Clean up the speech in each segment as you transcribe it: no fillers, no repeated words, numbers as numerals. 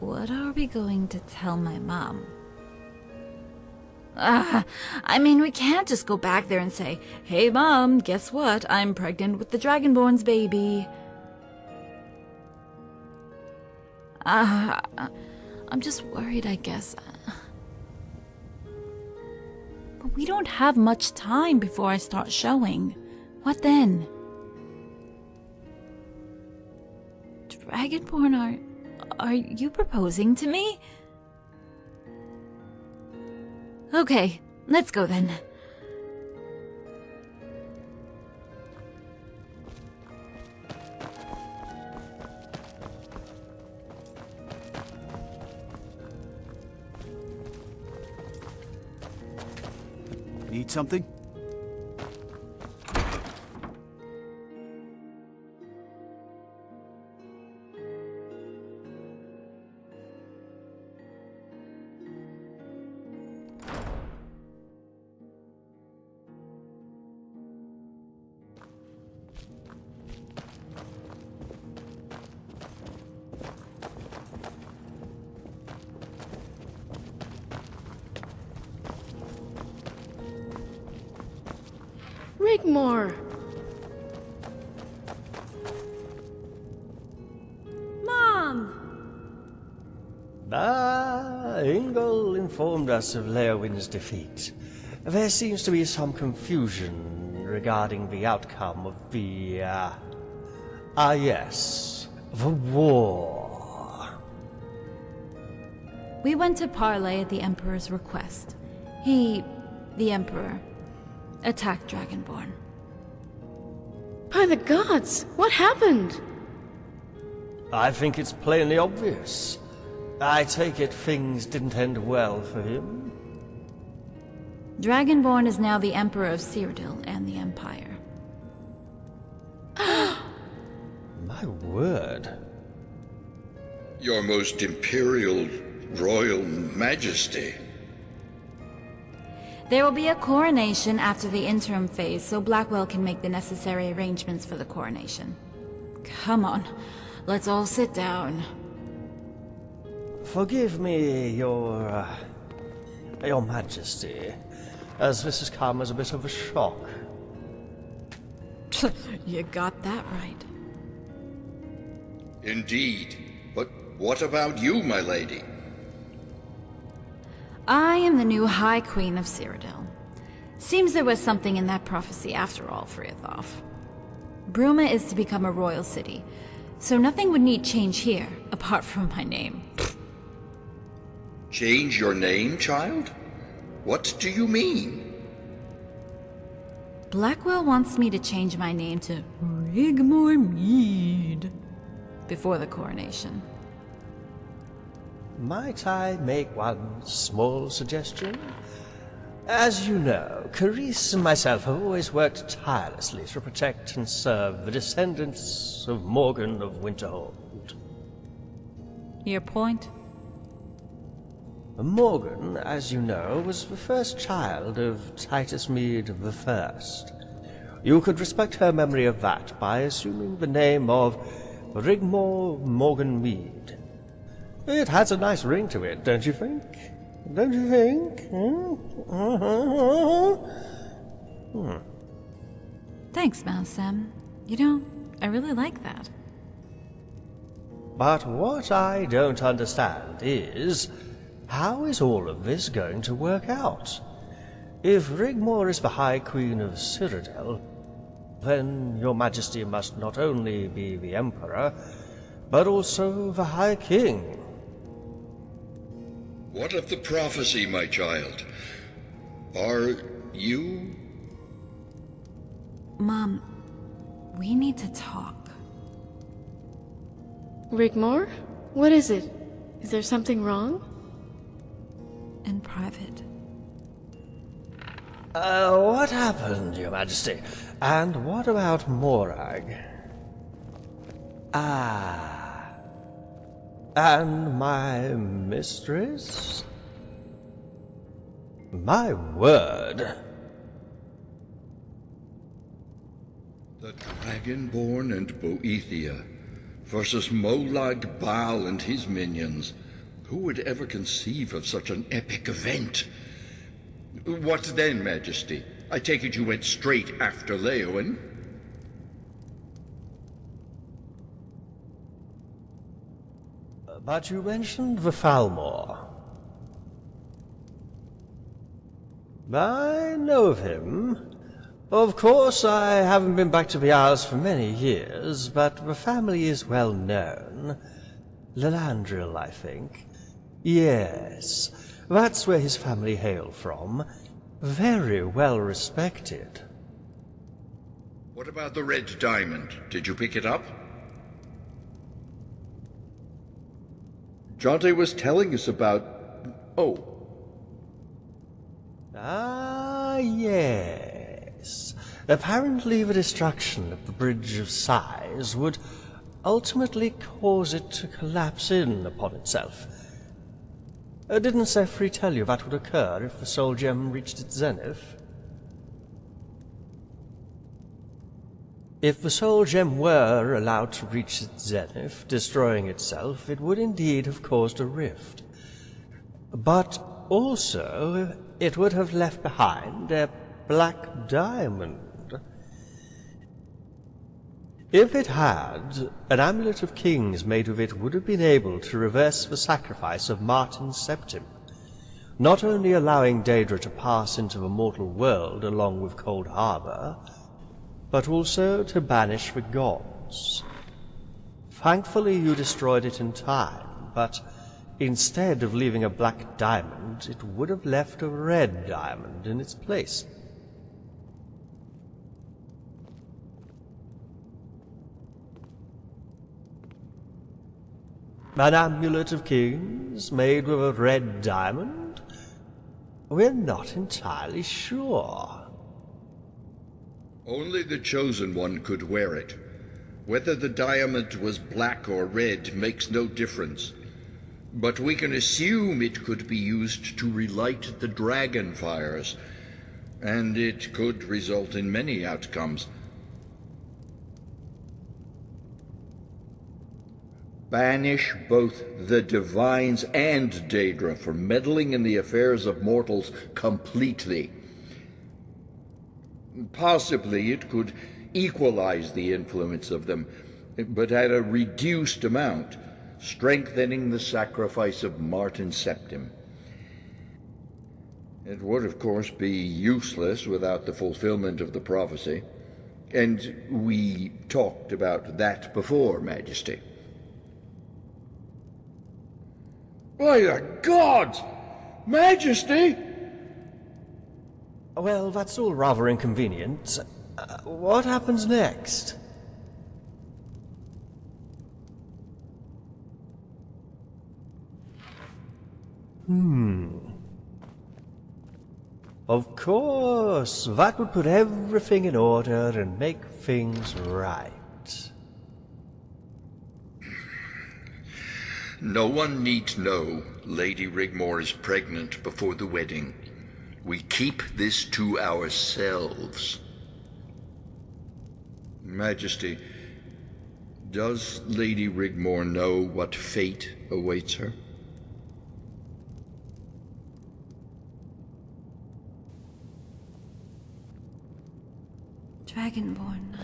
What are we going to tell my mom? I mean, we can't just go back there and say, "Hey Mom, guess what? I'm pregnant with the Dragonborn's baby." I'm just worried, I guess. But we don't have much time before I start showing. What then? Dragonborn, are you proposing to me? Okay, let's go then. Need something? Rigmor! Mom! Ingol informed us of Leowin's defeat. There seems to be some confusion regarding the outcome of the, yes, the war. We went to parley at the Emperor's request. The Emperor, attacked Dragonborn. By the gods, what happened? I think it's plainly obvious. I take it things didn't end well for him. Dragonborn is now the Emperor of Cyrodiil and the Empire. My word. Your most imperial royal majesty. There will be a coronation after the interim phase, so Blackwell can make the necessary arrangements for the coronation. Come on, let's all sit down. Forgive me, your majesty, as this has come as a bit of a shock. You got that right. Indeed. But what about you, my lady? I am the new High Queen of Cyrodiil. Seems there was something in that prophecy after all, Friathoff. Bruma is to become a royal city, so nothing would need change here, apart from my name. Change your name, child? What do you mean? Blackwell wants me to change my name to Rigmor Mead before the coronation. Might I make one small suggestion? As you know, Carice and myself have always worked tirelessly to protect and serve the descendants of Morgan of Winterhold. Your point? Morgan, as you know, was the first child of Titus Mead I. You could respect her memory of that by assuming the name of Rigmor Morgan Mead. It has a nice ring to it, don't you think? Don't you think? Thanks, Malsam. You know, I really like that. But what I don't understand is, how is all of this going to work out? If Rigmor is the High Queen of Cyrodiil, then your majesty must not only be the Emperor, but also the High King. What of the prophecy, my child? Are you Mom, we need to talk. Rigmor? What is it? Is there something wrong? In private. What happened, Your Majesty? And what about Morag? Ah. And my mistress? My word. The Dragonborn and Boethia versus Molag Bal and his minions. Who would ever conceive of such an epic event? What then, Majesty? I take it you went straight after Leowen? But you mentioned Vafalmor. I know of him. Of course, I haven't been back to the Isles for many years, but the family is well known. Lelandril, I think. Yes, that's where his family hail from. Very well respected. What about the Red Diamond? Did you pick it up? Jonte was telling us about... Oh. Ah, yes. Apparently the destruction of the Bridge of Sighs would ultimately cause it to collapse in upon itself. Didn't Sefri tell you that would occur if the Soul Gem reached its zenith? If the Soul Gem were allowed to reach its zenith, destroying itself, it would indeed have caused a rift. But also, it would have left behind a black diamond. If it had, an amulet of kings made of it would have been able to reverse the sacrifice of Martin Septim, not only allowing Daedra to pass into the mortal world along with Cold Harbor, but also to banish the gods. Thankfully you destroyed it in time, but instead of leaving a black diamond, it would have left a red diamond in its place. An amulet of kings made with a red diamond? We're not entirely sure. Only the Chosen One could wear it. Whether the diamond was black or red makes no difference. But we can assume it could be used to relight the dragon fires, and it could result in many outcomes. Banish both the Divines and Daedra for meddling in the affairs of mortals completely. Possibly it could equalize the influence of them, but at a reduced amount, strengthening the sacrifice of Martin Septim. It would, of course, be useless without the fulfillment of the prophecy, and we talked about that before, Majesty. By the gods! Majesty! Well, that's all rather inconvenient. What happens next? Of course, that would put everything in order and make things right. No one need know Lady Rigmor is pregnant before the wedding. We keep this to ourselves. Majesty, does Lady Rigmor know what fate awaits her? Dragonborn,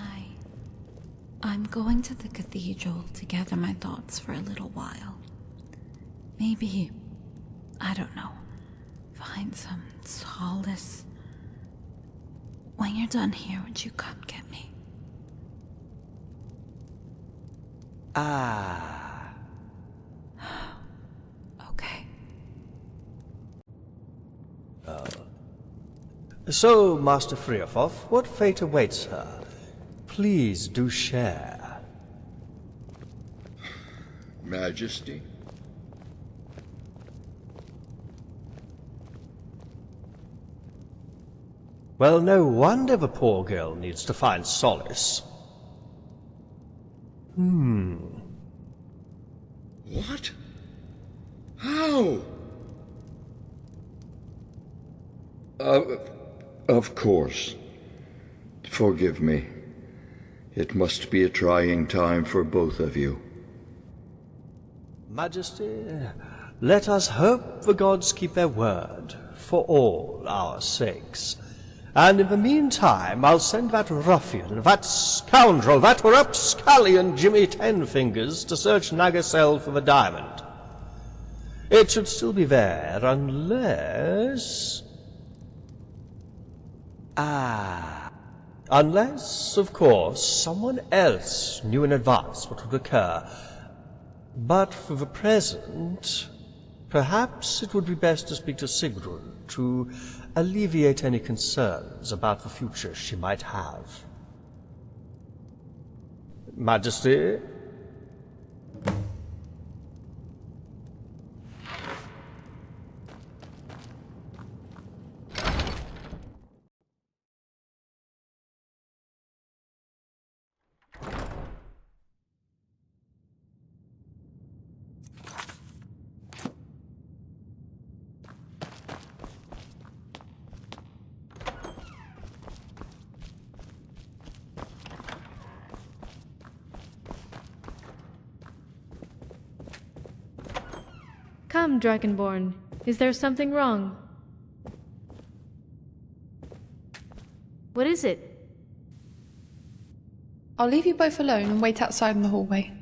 I'm going to the cathedral to gather my thoughts for a little while. Maybe, I don't know, find some solace. When you're done here, would you come get me? Ah. Okay. So, Master Freofoth, what fate awaits her? Please do share. Majesty? Well, no wonder the poor girl needs to find solace. What? How? Of course. Forgive me. It must be a trying time for both of you. Majesty, let us hope the gods keep their word, for all our sakes. And in the meantime, I'll send that ruffian, that scoundrel, that rapscallion Jimmy Tenfingers to search Nagasel for the diamond. It should still be there, unless... Unless, of course, someone else knew in advance what would occur. But for the present, perhaps it would be best to speak to Sigrun to alleviate any concerns about the future she might have. Majesty? Come, Dragonborn. Is there something wrong? What is it? I'll leave you both alone and wait outside in the hallway.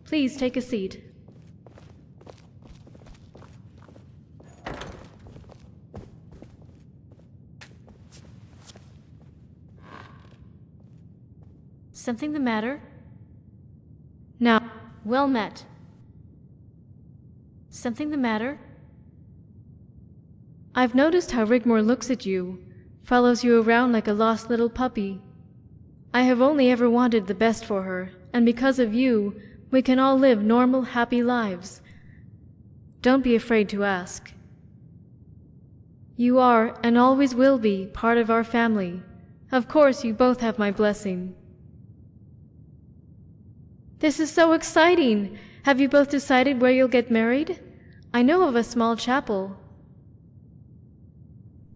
Please take a seat. Something the matter? Now, well met. Something the matter? I've noticed how Rigmor looks at you, follows you around like a lost little puppy. I have only ever wanted the best for her, and because of you, we can all live normal, happy lives. Don't be afraid to ask. You are, and always will be, part of our family. Of course, you both have my blessing. This is so exciting! Have you both decided where you'll get married? I know of a small chapel.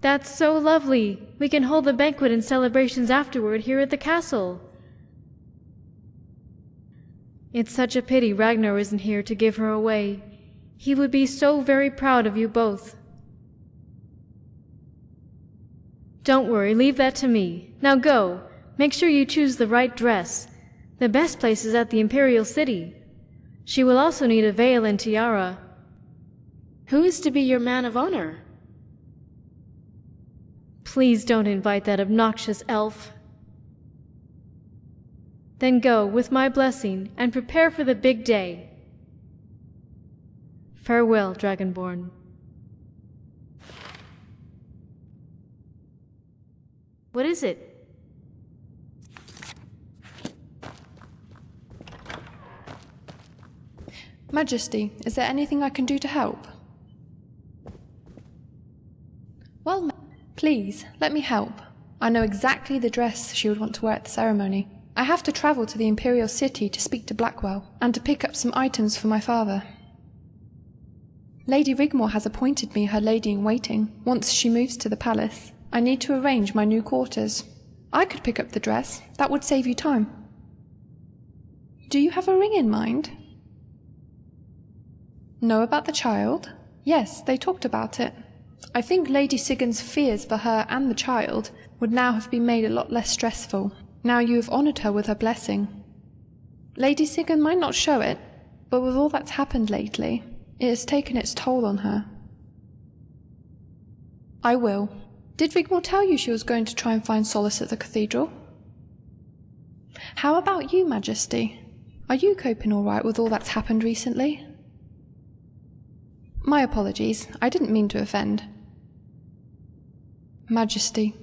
That's so lovely! We can hold the banquet and celebrations afterward here at the castle. It's such a pity Ragnar isn't here to give her away. He would be so very proud of you both. Don't worry, leave that to me. Now go. Make sure you choose the right dress. The best place is at the Imperial City. She will also need a veil and tiara. Who is to be your man of honor? Please don't invite that obnoxious elf. Then go, with my blessing, and prepare for the big day. Farewell, Dragonborn. What is it? Majesty, is there anything I can do to help? Well, please, let me help. I know exactly the dress she would want to wear at the ceremony. I have to travel to the Imperial City to speak to Blackwell, and to pick up some items for my father. Lady Rigmor has appointed me her lady-in-waiting. Once she moves to the palace, I need to arrange my new quarters. I could pick up the dress. That would save you time. Do you have a ring in mind? Know about the child? Yes, they talked about it. I think Lady Sigurd's fears for her and the child would now have been made a lot less stressful, now you have honoured her with her blessing. Lady Sigurd might not show it, but with all that's happened lately, it has taken its toll on her. I will. Did Rigmor tell you she was going to try and find solace at the cathedral? How about you, Majesty? Are you coping all right with all that's happened recently? My apologies, I didn't mean to offend. Majesty.